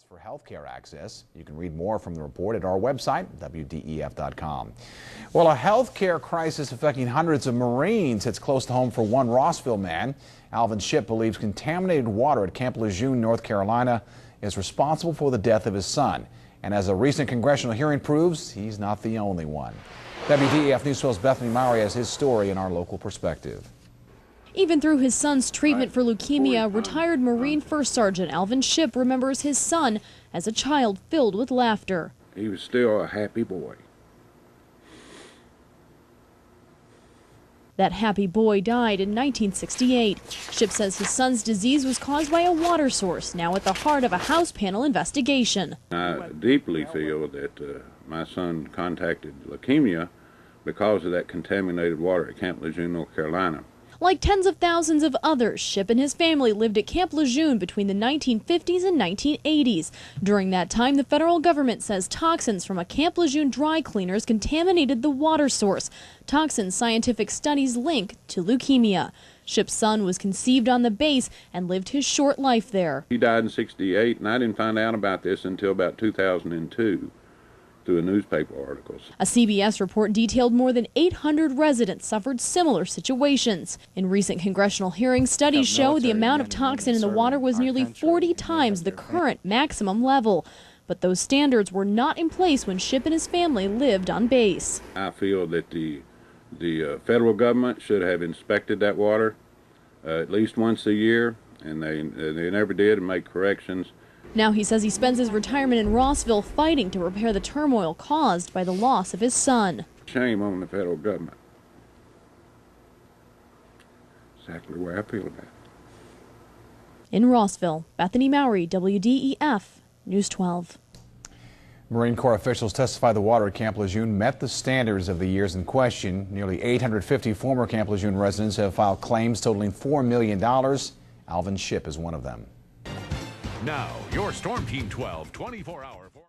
For healthcare access. You can read more from the report at our website, WDEF.com. Well, a healthcare crisis affecting hundreds of Marines hits close to home for one Rossville man. Alvin Shipp believes contaminated water at Camp Lejeune, North Carolina, is responsible for the death of his son. And as a recent congressional hearing proves, he's not the only one. WDEF News 12's Bethany Mowry has his story in our local perspective. Even through his son's treatment for leukemia, retired Marine First Sergeant Alvin Shipp remembers his son as a child filled with laughter. He was still a happy boy. That happy boy died in 1968. Shipp says his son's disease was caused by a water source, now at the heart of a House panel investigation. I deeply feel that my son contacted leukemia because of that contaminated water at Camp Lejeune, North Carolina. Like tens of thousands of others, Shipp and his family lived at Camp Lejeune between the 1950s and 1980s. During that time, the federal government says toxins from a Camp Lejeune dry cleaners contaminated the water source. Toxins scientific studies link to leukemia. Shipp's son was conceived on the base and lived his short life there. He died in '68, and I didn't find out about this until about 2002. Through newspaper articles. A CBS report detailed more than 800 residents suffered similar situations. In recent congressional hearings, studies show the amount of toxin in the water was nearly 40 times the current maximum level. But those standards were not in place when Shipp and his family lived on base. I feel that the federal government should have inspected that water at least once a year, and they never did, and make corrections. Now he says he spends his retirement in Rossville fighting to repair the turmoil caused by the loss of his son. Shame on the federal government. Exactly the way I feel about it. In Rossville, Bethany Mowry, WDEF News 12. Marine Corps officials testify the water at Camp Lejeune met the standards of the years in question. Nearly 850 former Camp Lejeune residents have filed claims totaling $4 million. Alvin Shipp is one of them. Now, your Storm Team 12 24-hour.